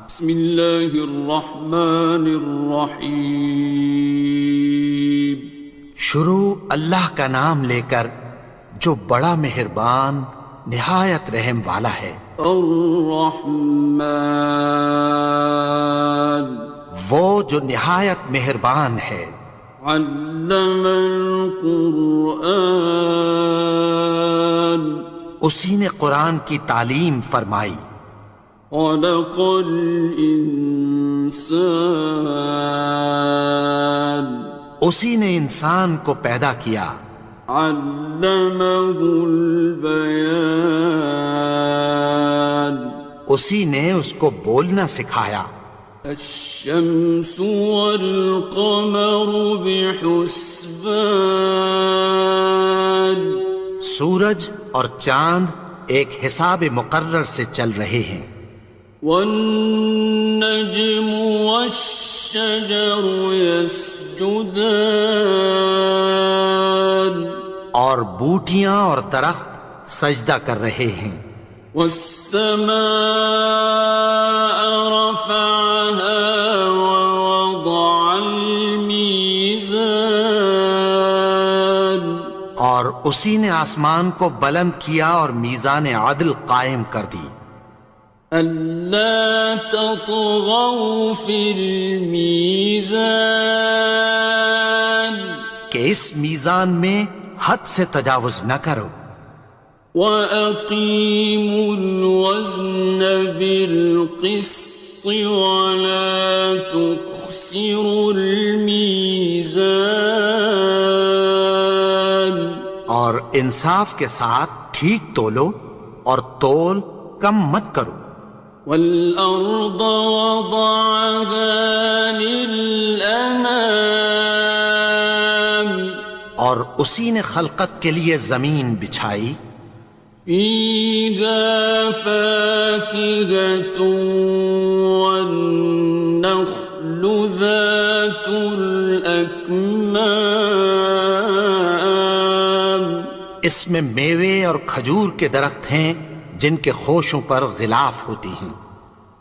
بسم اللہ الرحمن الرحیم۔ شروع اللہ کا نام لے کر جو بڑا مہربان نہایت رحم والا ہے۔ الرحمن، وہ جو نہایت مہربان ہے۔ علم القرآن، اسی نے قرآن کی تعلیم فرمائی۔ خلق الانسان، اسی نے انسان کو پیدا کیا۔ علمہ البیان، اسی نے اس کو بولنا سکھایا۔ الشمس والقمر بحسبان، سورج اور چاند ایک حساب مقرر سے چل رہے ہیں۔ والنجم والشجر يسجدان، اور بوٹیاں اور درخت سجدہ کر رہے ہیں۔ والسماء رفعها ووضع الميزان، اور اسی نے آسمان کو بلند کیا اور میزان عدل قائم کر دی۔ ألا تطغوا في الميزان، کہ اس میزان میں حد سے تجاوز نہ کرو۔ وَأَقِيمُوا الْوَزْنَ بِالْقِسْطِ وَلَا تُخْسِرُوا الْمِيزَانَ، اور انصاف کے ساتھ ٹھیک تولو اور تول کم مت کرو۔ وَالْأَرْضَ وَضَعَهَا لِلْأَنَامِ، اور اسی نے خلقت کے لیے زمین بچھائی۔ فِيهَا فَاكِهَةٌ وَالنَّخْلُ ذَاتُ الْأَكْمَامِ، اس میں میوے اور کھجور کے درخت ہیں جن کے خوشوں پر غلاف ہوتی ہیں۔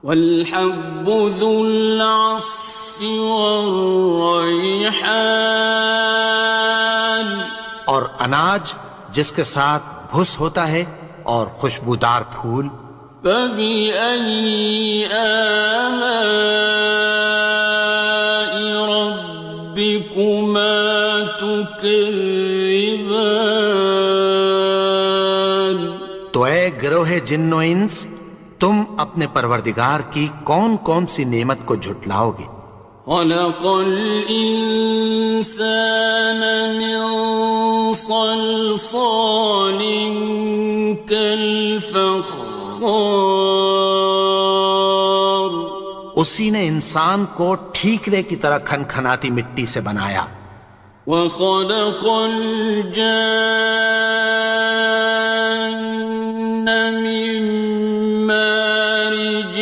وَالْحَبُّ ذُو الْعَصْفِ وَالرَّيْحَانِ، اور اناج جس کے ساتھ بھس ہوتا ہے اور خوشبودار پھول۔ فَبِأَيِّ آلَاءِ رَبِّكُمَا تُكَذِّبَانِ، تو اے گروہ جن و انس، تم اپنے پروردگار کی کون کون سی نعمت کو جھٹلاؤ گے؟ خَلَقَ الْإِنسَانَ مِنْ صَلْصَالٍ كَالْفَخَّارِ، اسی نے انسان کو ٹھیکرے کی طرح کھنکھناتی مٹی سے بنایا۔ وَخَلَقَ الْجَانَّ مِن مَّارِجٍ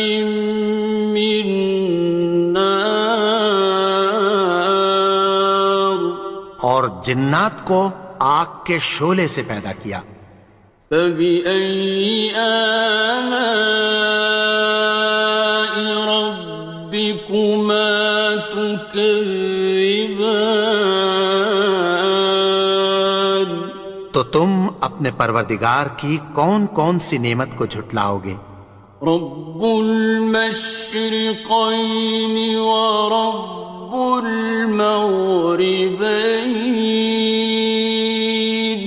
مِّن نَّارٍ، اور جنات کو آگ کے شعلے سے پیدا کیا۔ فَبِأَيِّ آلَاءِ رَبِّكُمَا تُكَذِّبَانِ، تو تم اپنے پروردگار کی کون کون سی نعمت کو جھٹلاؤ گے؟ رب المشرقين ورب المغربين،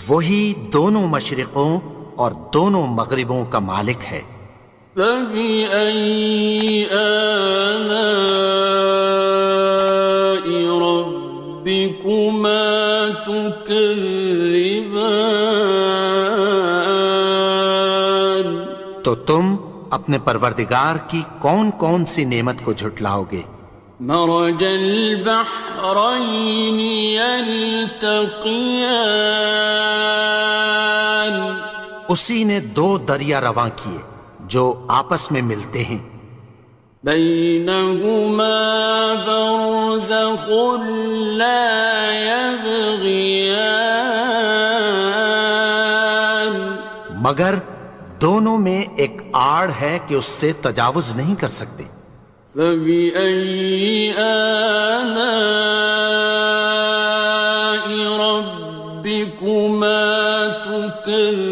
وہی دونوں مشرقوں اور دونوں مغربوں کا مالک ہے۔ فَبِأَيِّ آلَاءِ رَبِّكُمَا تُكَذِّبَانِ، تو تم اپنے پروردگار کی کون کون سی نعمت کو جھٹلاؤ گے؟ مرج البحرين يلتقيان، اسی نے دو دریا رواں کیے جو آپس میں ملتے ہیں۔ بينهما برزخ لا يبغيان، مگر دونوں میں ایک آڑ ہے کہ اس سے تجاوز نہیں کر سکتے۔ فبأي آلاء ربكما تكذبان؟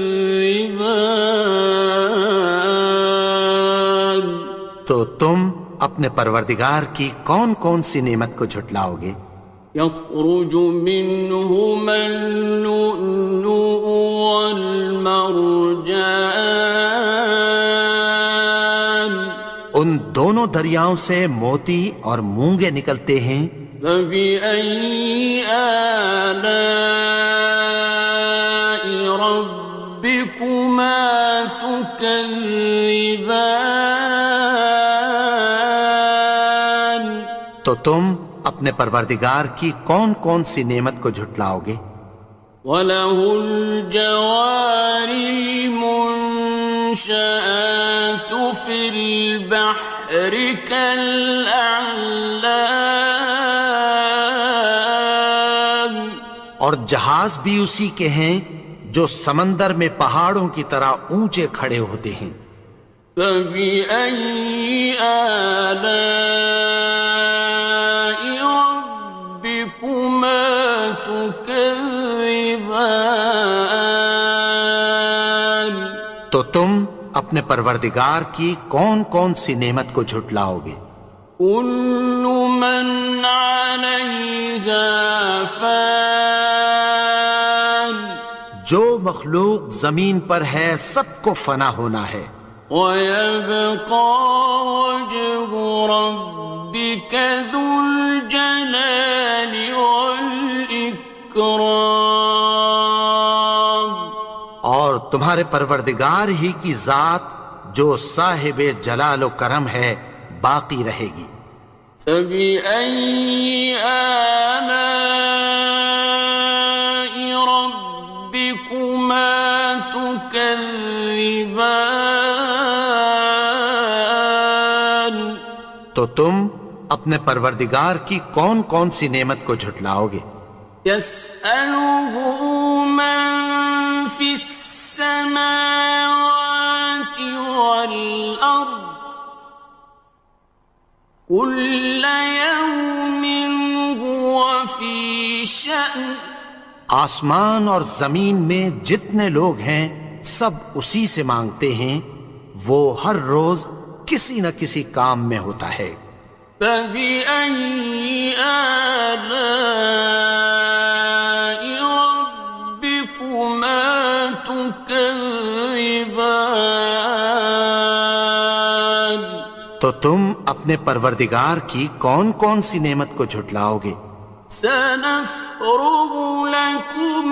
تو تم اپنے پروردگار کی کون کون سی نعمت کو جھٹلاؤ گے؟ يخرج منهما اللؤلؤ والمرجان ان دونوں دریاؤں سے موتی اور مونگے نکلتے ہیں۔ فبأي آلاء ربكما تكذبان؟ تو تم اپنے پروردگار کی کون کون سی نعمت کو جھٹلاؤ گے؟ وَلَهُ الْجَوَارِ الْمُنشَآتُ فِي الْبَحْرِ كَالْأَعْلَامِ، اور جہاز بھی اسی کے ہیں جو سمندر میں پہاڑوں کی طرح اونچے کھڑے ہوتے ہیں۔ فَبِأَيِّ آلَاءِ رَبِّكُمَا تُكَذِّبَانِ؟ تو تم اپنے پروردگار کی کون کون سی نعمت کو جھٹلاؤ گے؟ كُلُّ مَنْ عَلَيْهَا فَانٍ، جو مخلوق زمین پر ہے سب کو فنا ہونا ہے۔ وَيَبْقَى وَجْهُ رَبِّكَ ذُو الْجَلَالِ وَالْإِكْرَامِ، اور تمہارے پروردگار ہی کی ذات جو صاحب جلال و کرم ہے باقی رہے گی۔ فَبِأَيِّ آلَاءِ رَبِّكُمَا تُكَذِّبَانِ؟ تو تم اپنے پروردگار کی کون کون سی نعمت کو جھٹلاؤ گے؟ يَسْأَلُهُ مَن فِي السَّمَاوَاتِ وَالْأَرْضِ كُلَّ يَوْمٍ هُوَ فِي شَأْنٍ، آسمان اور زمین میں جتنے لوگ ہیں سب اسی سے مانگتے ہیں، وہ ہر روز کسی نہ کسی کام میں ہوتا ہے۔ فَبِأَيِّ آلَاءِ رَبِّكُمَا تُكَذِّبَانِ؟ تو تم اپنے پروردگار کی کون کون سی نعمت کو جھٹلاؤ گے؟ سَنَفْرُغُ لَكُمْ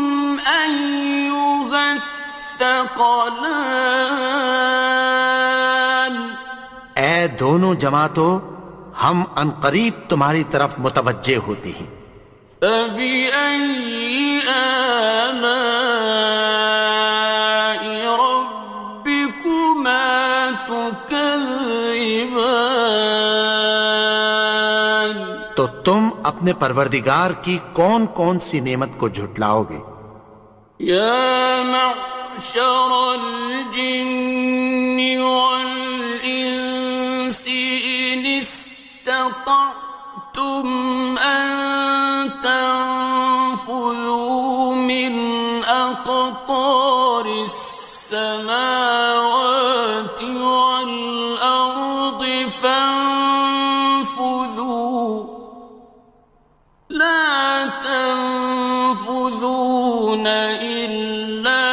أَيُّهَ الثَّقَلَانِ، اے دونوں جماعتوں، ہم عنقریب تمہاری طرف متوجہ ہوتے ہیں۔ فَبِأَيِّ آلَاءِ رَبِّكُمَا تُكَذِّبَانِ؟ تو تم اپنے پروردگار کی کون کون سی نعمت کو جھٹلاؤ گے؟ يَا مَعْشَرَ الْجِنِّ وَالْإِنسِ إِنِ اسْتَطَعْتُمْ أَن تَنفُذُوا مِنْ أَقْطَارِ السَّمَاوَاتِ وَالْأَرْضِ فَانفُذُوا، لَا تَنفُذُونَ إِلَّا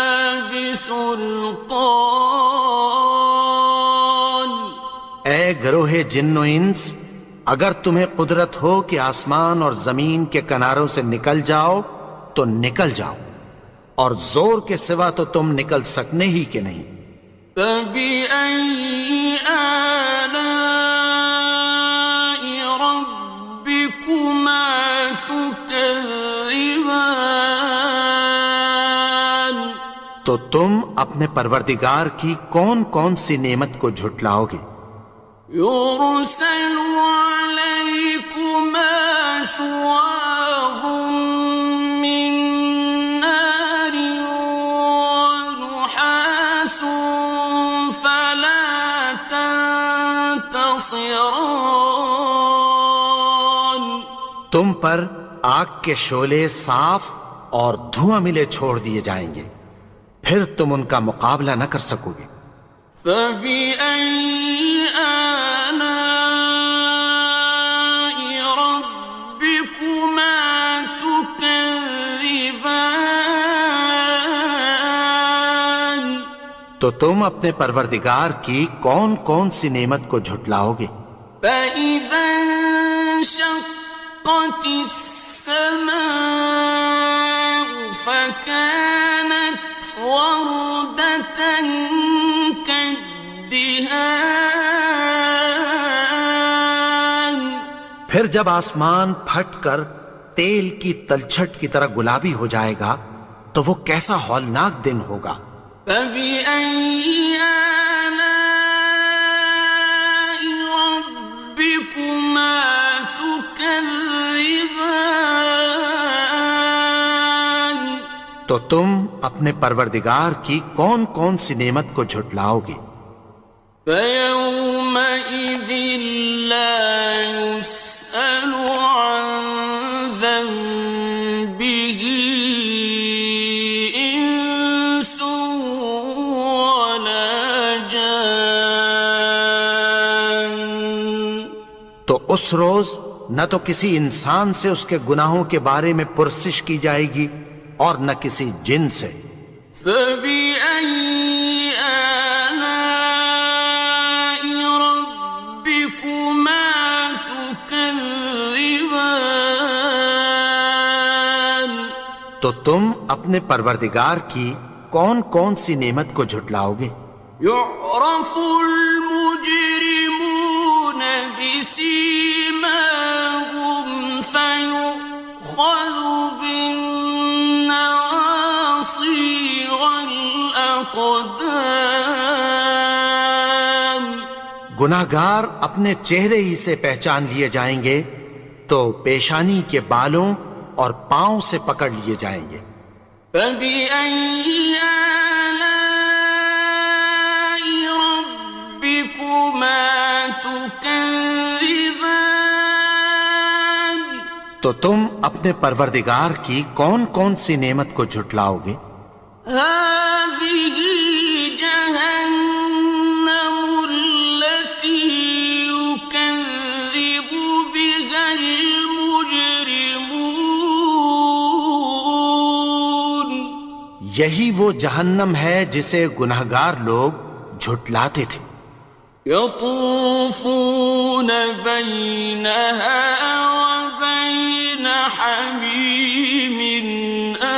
بِسُلْطَانٍ۔ اے گروہ جن و انس، اگر تمہیں قدرت ہو کہ آسمان اور زمین کے کناروں سے نکل جاؤ تو نکل جاؤ، اور زور کے سوا تو تم نکل سکنے ہی کہ نہیں۔ فَبِأَيِّ آلَاءِ رَبِّكُمَا تُكَذِّبَانِ؟ تو تم اپنے پروردگار کی کون کون سی نعمت کو جھٹلاؤ گے؟ يُرْسَلُ عَلَيْكُمَا شُوَاظٌ مِّن نَّارٍ وَنُحَاسٌ خاصران. تم پر آگ کے شعلے صاف اور دھواں ملے چھوڑ دیے جائیں گے، پھر تم ان کا مقابلہ نہ کر سکو گے۔ فَبِأَيِّ آلَاءِ رَبِّكُمَا تُكَذِّبَانِ. تو تم اپنے پروردگار کی کون کون سی نعمت کو جھٹلاؤ گے؟ فَإِذَا انشَقَّتِ السَّمَاءُ فَكَانَتْ وَرْدَةً كَالدِّهَانِ. پھر جب آسمان پھٹ کر تیل کی تلچھٹ کی طرح گلابی ہو جائے گا تو وہ کیسا ہولناک دن ہوگا۔ فَبِأَيِّ آلَاءِ رَبِّكُمَا تُكَذِّبَانِ. تو تم اپنے پروردگار کی کون کون سی نعمت کو جھٹلاؤ گے؟ فَيَوْمَئِذٍ لَا يُسْأَلُ عَنْ ذَنبِهِ إِنسٌ وَلَا جَانٌ. تو اس روز نہ تو کسی انسان سے اس کے گناہوں کے بارے میں پرسش کی جائے گی اور نہ کسی جن سے۔ فَبِأَيِّ آلَاءِ رَبِّكُمَا تُكَذِّبَانِ. تو تم اپنے پروردگار کی کون کون سی نعمت کو جھٹلاؤ گے؟ يُعْرَفُ الْمُجْرِمُونَ بِسِيمَاهُمْ فَيُؤْخَذُ بِالنَّوَاصِي وَالْأَقْدَامِ. گناہگار اپنے چہرے ہی سے پہچان لیے جائیں گے تو پیشانی کے بالوں اور پاؤں سے پکڑ لیے جائیں گے۔ فَبِأَيِّ آلَاءِ رَبِّكُمَا تُكَذِّبَانِ. تو تم اپنے پروردگار کی کون کون سی نعمت کو جھٹلاؤ گے؟ هَٰذِهِ جَهَنَّمُ الَّتِي يُكَذِّبُ بِهَا الْمُجْرِمُونَ. یہی وہ جہنم ہے جسے گناہگار لوگ جھٹلاتے تھے۔ يَطُوفُونَ بَيْنَهَا وَبَيْنَ حَمِيمٍ آنٍ.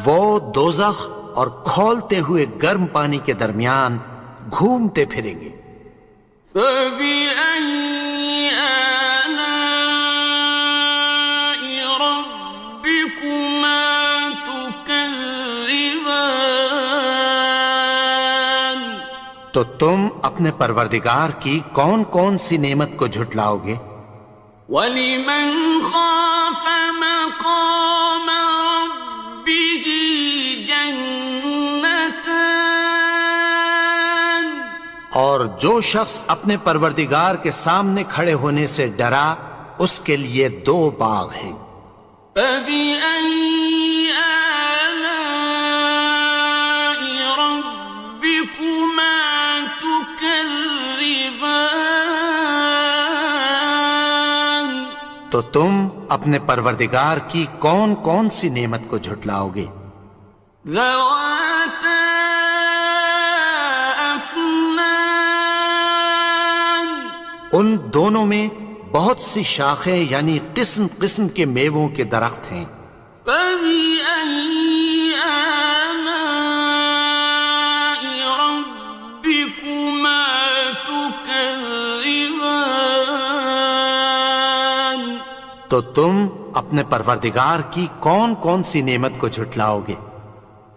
وہ دوزخ اور کھولتے ہوئے گرم پانی کے درمیان گھومتے پھریں گے۔ فَبِأَيِّ آلَاءِ رَبِّكُمَا تُكَذِّبَانِ. تو تم اپنے پروردگار کی کون کون سی نعمت کو جھٹلاؤ گے؟ وَلِمَنْ خَافَ مَقَامَ رَبِّهِ جَنَّتَانِ. اور جو شخص اپنے پروردگار کے سامنے کھڑے ہونے سے ڈرا اس کے لیے دو باغ ہیں۔ فَبِأَيِّ آلَاءِ رَبِّكُمَا تُكَذِّبَانِ. تو تم اپنے پروردگار کی کون کون سی نعمت کو جھٹلاؤ گے؟ ذَوَاتَا أَفْنَانٍ. ان دونوں میں بہت سی شاخیں یعنی قسم قسم کے میووں کے درخت ہیں۔ فَبِأَيِّ آلَاءِ رَبِّكُمَا تُكَذِّبَانِ. تو تم اپنے پروردگار کی کون کون سی نعمت کو جھٹلاؤ گے؟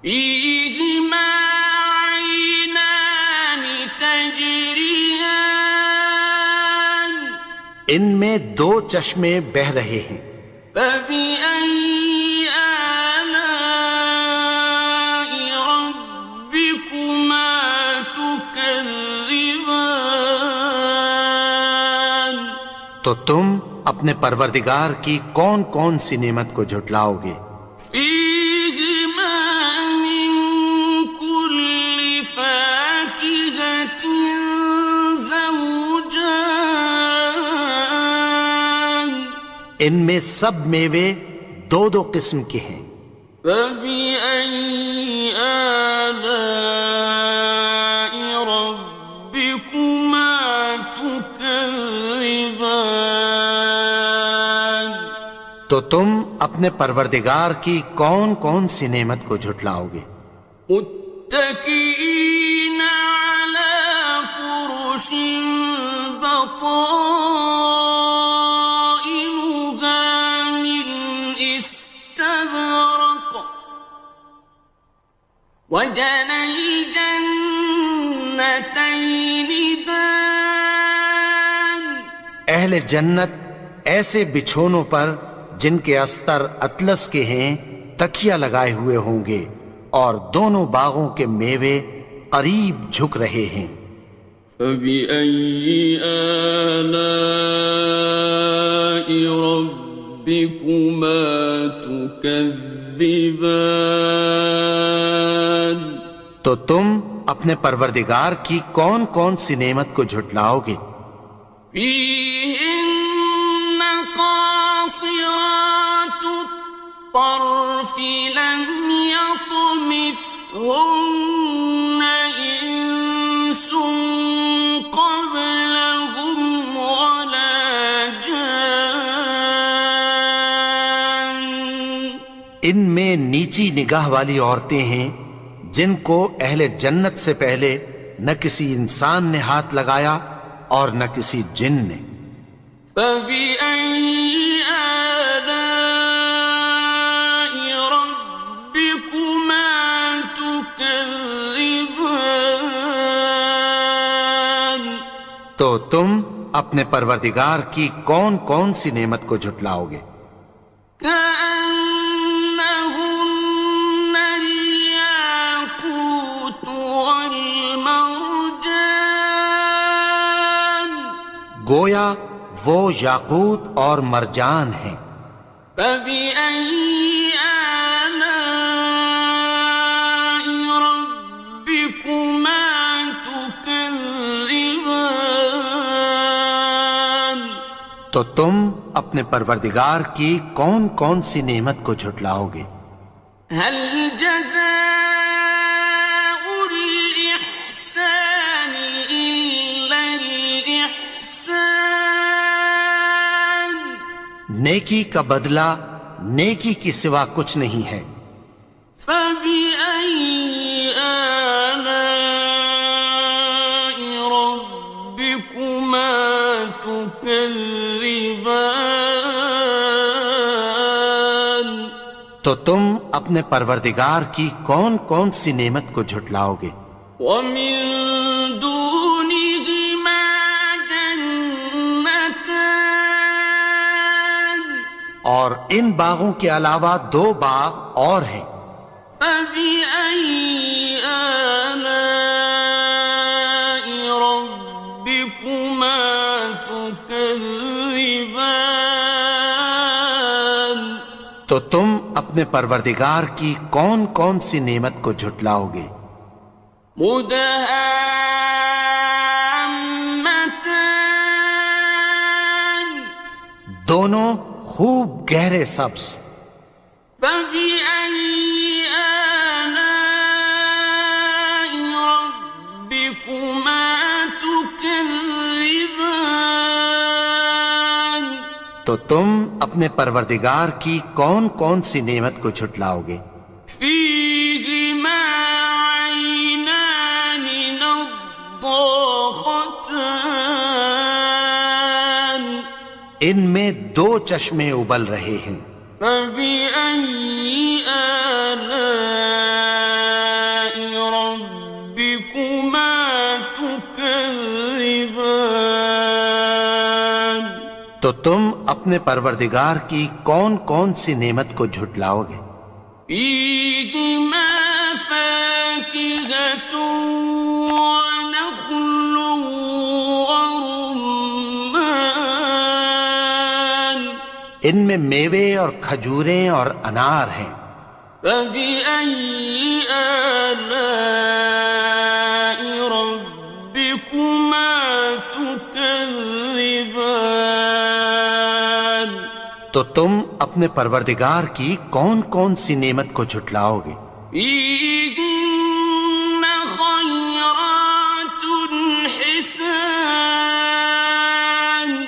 فِيهِمَا عَيْنَانِ تَجْرِيَانِ. ان میں دو چشمے بہہ رہے ہیں۔ فَبِأَيِّ آلَاءِ رَبِّكُمَا تُكَذِّبَانِ. تكذبان تو تم اپنے پروردگار کی کون کون سی نعمت کو جھٹلاؤ گے؟ فيهما من كل فاكهة زوجان ان میں سب میوے دو دو قسم کے ہیں۔ فبأي آلاء ربكما تكذبان تو تم اپنے پروردگار کی کون کون سی نعمت کو جھٹلاؤ گے؟ متكئين على فرش بطائنها من استبرق وجنى الجنتين دان اہل جنت ایسے بچھونوں پر جن کے استر اطلس کے ہیں تکیہ لگائے ہوئے ہوں گے، اور دونوں باغوں کے میوے قریب جھک رہے ہیں۔ فبأي آلاء ربكما تكذبان تو تم اپنے پروردگار کی کون کون سی نعمت کو جھٹلاؤ گے؟ فيهن قاصرات الطرف لم يطمثهن إنس قبلهم ولا جان ان میں نیچی نگاہ والی عورتیں ہیں جن کو اہل جنت سے پہلے نہ کسی انسان نے ہاتھ لگایا اور نہ کسی جن نے۔ فبأي آلاء ربكما تكذبان تو تم اپنے پروردگار کی کون کون سی نعمت کو جھٹلاؤ گے؟ كأنهن الياقوت والمرجان گویا وہ یاقوت اور مرجان ہیں۔ فبأي آلاء ربكما تكذبان تو تم اپنے پروردگار کی کون کون سی نعمت کو جھٹلاؤ گے؟ هل جزاء الإحسان إلا الإحسان نیکی کا بدلہ نیکی کی سوا کچھ نہیں ہے۔ فبأي آلاء ربكما تكذبان تو تم اپنے پروردگار کی کون کون سی نعمت کو جھٹلاؤ گے؟ ومن دونهما جنتان اور ان باغوں کے علاوہ دو باغ اور ہیں۔ فبأي آلاء ربكما تكذبان تو تم اپنے پروردگار کی کون کون سی نعمت کو جھٹلاؤ گے؟ مدهامتان دونوں خوب گہرے سبز۔ فبأي آلاء ربكما تكذبان تو تم اپنے پروردگار کی کون کون سی نعمت کو جھٹلاؤ گے؟ فيهما عينان نضاختان ان میں دو چشمے ابل رہے ہیں۔ فبأي آلاء ربكما تكذبان تو تم اپنے پروردگار کی کون کون سی نعمت کو جھٹلاؤ گے؟ فيهما فاكهة ونخل ان میں میوے اور کھجوریں اور انار ہیں۔ فبأي آلاء ربكما تكذبان؟ تو تم اپنے پروردگار کی کون کون سی نعمت کو جھٹلاؤ گے؟ فيهن خيرات حسان،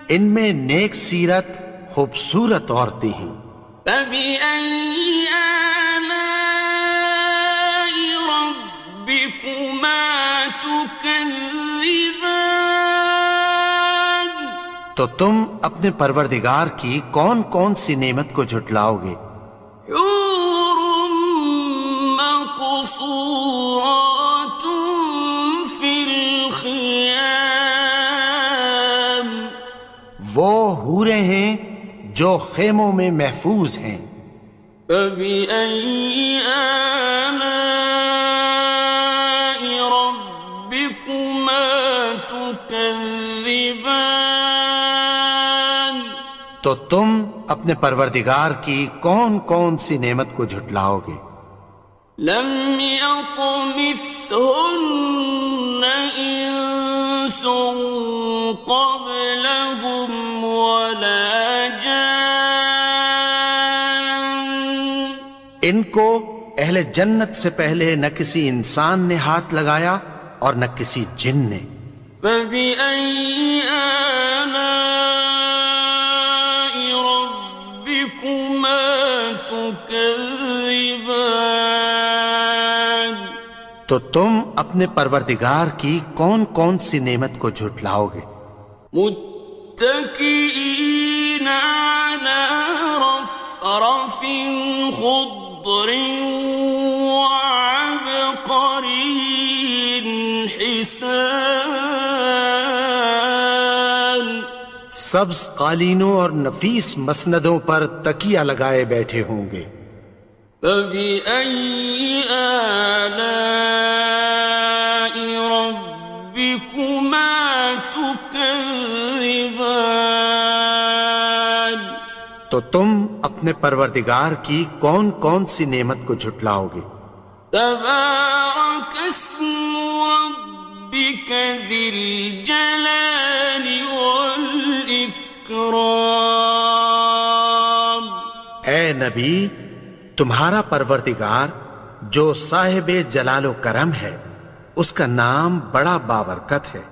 ان میں نیک سیرت خوبصورت عورتیں ہیں۔ فبأي آلاء ربكما تكذبان؟ تو تم اپنے پروردگار کی کون کون سی نعمت کو جھٹلاؤ گے؟ حور مقصورات في الخيام، وہ حوریں ہیں جو خیموں میں محفوظ ہیں۔ فبأي آلاء ربكما تكذبان؟ تو تم اپنے پروردگار کی کون کون سی نعمت کو جھٹلاؤ گے؟ لم يطمثهن إنس قبلهم ولا جان، ان کو اہل جنت سے پہلے نہ کسی انسان نے ہاتھ لگایا اور نہ کسی جن نے۔ فبأي آلاء ربكما تكذبان؟ تو تم اپنے پروردگار کی کون کون سی نعمت کو جھٹلاؤ گے؟ متكئين على رفرف خضر وعبقري حسان، سبز قالینوں اور نفیس مسندوں پر تکیہ لگائے بیٹھے ہوں گے۔ فبأي آلاء ربكما تكذبان؟ تو تم اپنے پروردگار کی کون کون سی نعمت کو جھٹلاؤ گے؟ تبارك اسم ربك ذي الجلال والإكرام۔ اے نبی، تمہارا پروردگار جو صاحب جلال و کرم ہے، اس کا نام بڑا بابرکت ہے۔